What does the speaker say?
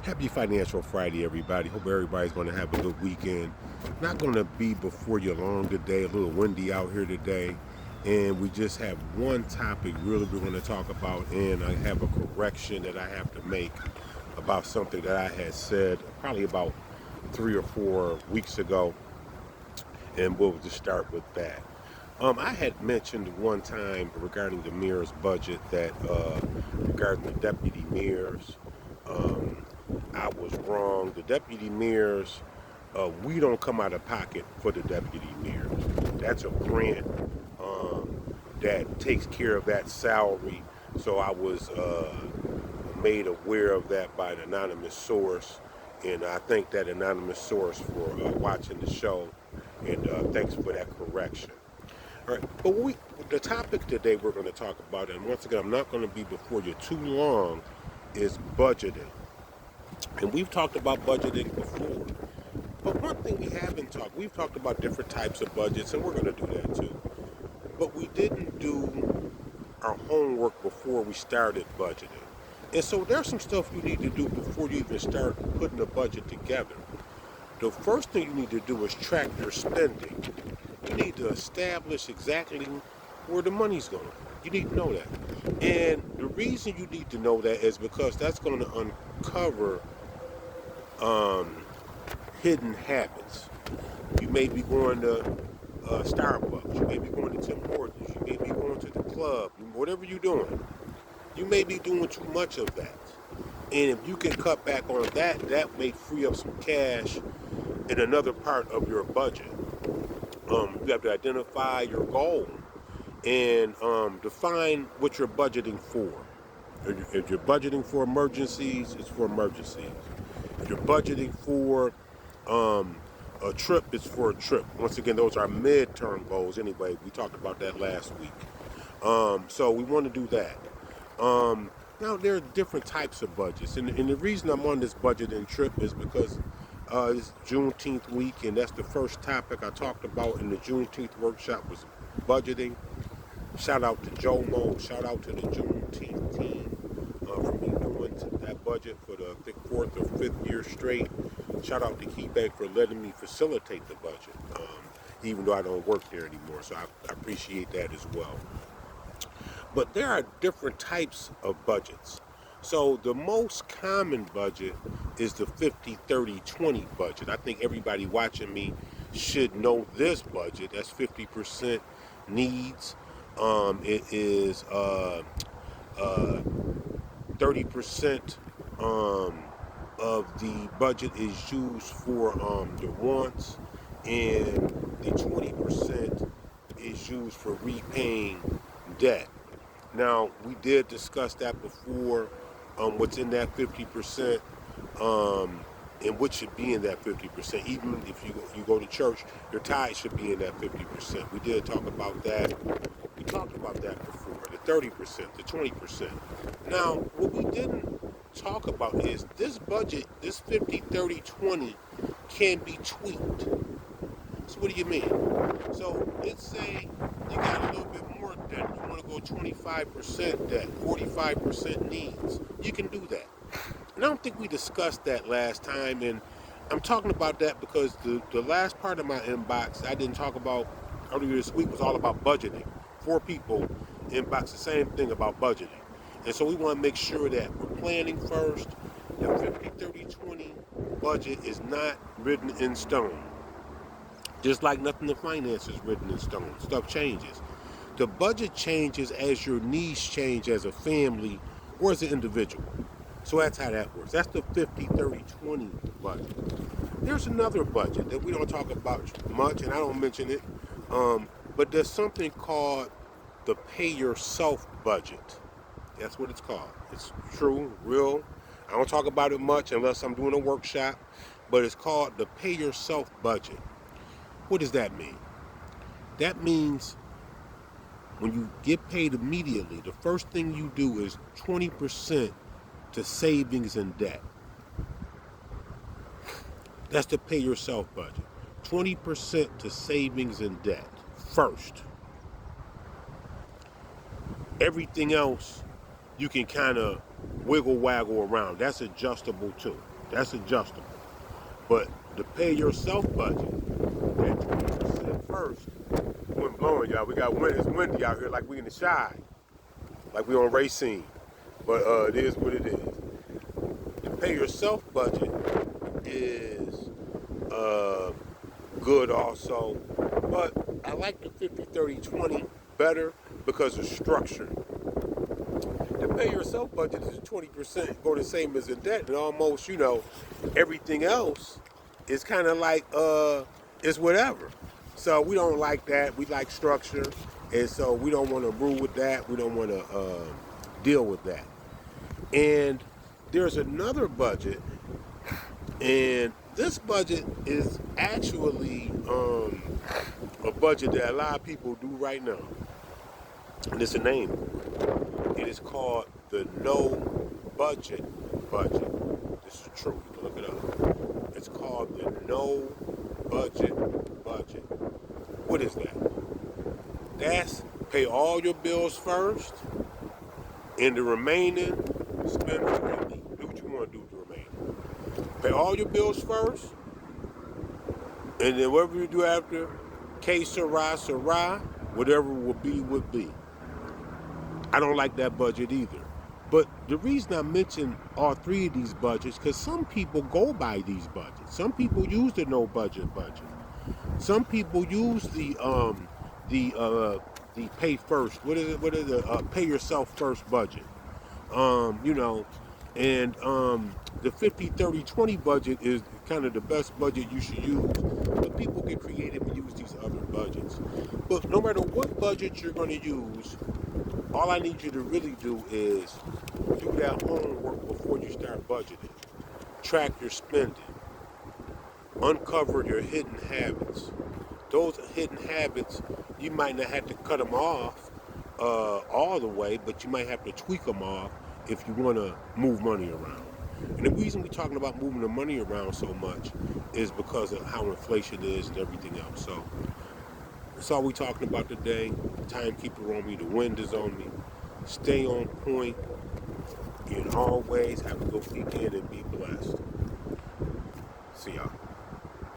Happy Financial Friday, everybody. Hope everybody's going to have a good weekend. Not going to be before you long today. A little windy out here today. And we just have one topic really we're going to talk about. And I have a correction that I have to make about something that I had said probably about 3 or 4 weeks ago. And we'll just start with that. I had mentioned one time regarding the mayor's budget that regarding the deputy mayors, um, I was wrong. The deputy mayors, we don't come out of pocket for the deputy mayors. That's a grant that takes care of that salary. So I was made aware of that by an anonymous source, and I thank that anonymous source for watching the show, and thanks for that correction. All right, but the topic today we're going to talk about, and once again, I'm not going to be before you too long, is budgeting. And we've talked about budgeting before. But one thing we've talked about different types of budgets, and we're going to do that too. But we didn't do our homework before we started budgeting. And so there's some stuff you need to do before you even start putting a budget together. The first thing you need to do is track your spending. You need to establish exactly where the money's going. You need to know that. And the reason you need to know that is because that's going to uncover hidden habits. You may be going to Starbucks. You may be going to Tim Hortons. You may be going to the club. Whatever you're doing, you may be doing too much of that. And if you can cut back on that, that may free up some cash in another part of your budget. You have to identify your goal and define what you're budgeting for. If you're budgeting for emergencies, it's for emergencies. If you're budgeting for a trip, it's for a trip. Once again, those are midterm goals. Anyway, we talked about that last week. So we want to do that. Now, there are different types of budgets. And the reason I'm on this budgeting trip is because it's Juneteenth week, and that's the first topic I talked about in the Juneteenth workshop was budgeting. Shout out to JOMO. Shout out to the Juneteenth team for me doing that budget for the, I think, 4th or 5th year straight. Shout out to KeyBank for letting me facilitate the budget, even though I don't work there anymore. So I appreciate that as well. But there are different types of budgets. So the most common budget is the 50-30-20 budget. I think everybody watching me should know this budget. That's 50% needs. It is 30% of the budget is used for the wants, and the 20% is used for repaying debt. Now, we did discuss that before, what's in that 50%, and what should be in that 50%. Even if you go to church, your tithe should be in that 50%. We did talk about that. We talked about that before, the 30%, the 20%. Now, what we didn't talk about is this budget, this 50-30-20, can be tweaked. So what do you mean? So let's say you got a little bit more debt. You want to go 25% debt, 45% needs. You can do that. And I don't think we discussed that last time. And I'm talking about that because the last part of my inbox I didn't talk about earlier this week was all about budgeting. 4 people inbox the same thing about budgeting. And so we want to make sure that we're planning first. The 50-30-20 budget is not written in stone. Just like nothing in finance is written in stone. Stuff changes. The budget changes as your needs change as a family or as an individual. So that's how that works. That's the 50-30-20 budget. There's another budget that we don't talk about much, and I don't mention it, but there's something called the pay yourself budget. That's what it's called. It's true, real. I don't talk about it much unless I'm doing a workshop, but it's called the pay yourself budget. What does that mean? That means when you get paid immediately, the first thing you do is 20% to savings and debt. That's the pay yourself budget. 20% to savings and debt first. Everything else you can kind of wiggle waggle around. That's adjustable too. That's adjustable. But the pay yourself budget, that 20% first, wind blowing, y'all. We got wind. It's windy out here, like we in the shy, like we on Racine. But it is what it is. The pay yourself budget is uh, good also, but I like the 50-30-20 better because of structure. The pay yourself budget is 20%, go the same as in debt, and almost, everything else is kind of like, it's whatever. So we don't like that. We like structure, and so we don't want to rule with that. We don't want to deal with that. And there's another budget, and this budget is actually a budget that a lot of people do right now. And it's a name. It is called the no budget budget. This is true. You can look it up. It's called the no budget budget. What is that? That's pay all your bills first, and the remaining spend freely. Do what you want to do with the remaining. Pay all your bills first, and then whatever you do after, que sera, sera, whatever will be, would be. I don't like that budget either. But the reason I mention all three of these budgets, because some people go by these budgets. Some people use the no budget budget. Some people use the pay first. What is it? What is the pay yourself first budget? You know, and the 50-30-20 budget is kind of the best budget you should use. But people get creative and use these other budgets. But no matter what budget you're going to use, all I need you to really do is do that homework before you start budgeting. Track your spending. Uncover your hidden habits. Those hidden habits, you might not have to cut them off all the way, but you might have to tweak them off if you want to move money around. And the reason we're talking about moving the money around so much is because of how inflation is and everything else. So that's all we're talking about today. Timekeeper on me, the wind is on me. Stay on point and always have a good weekend and be blessed. See y'all.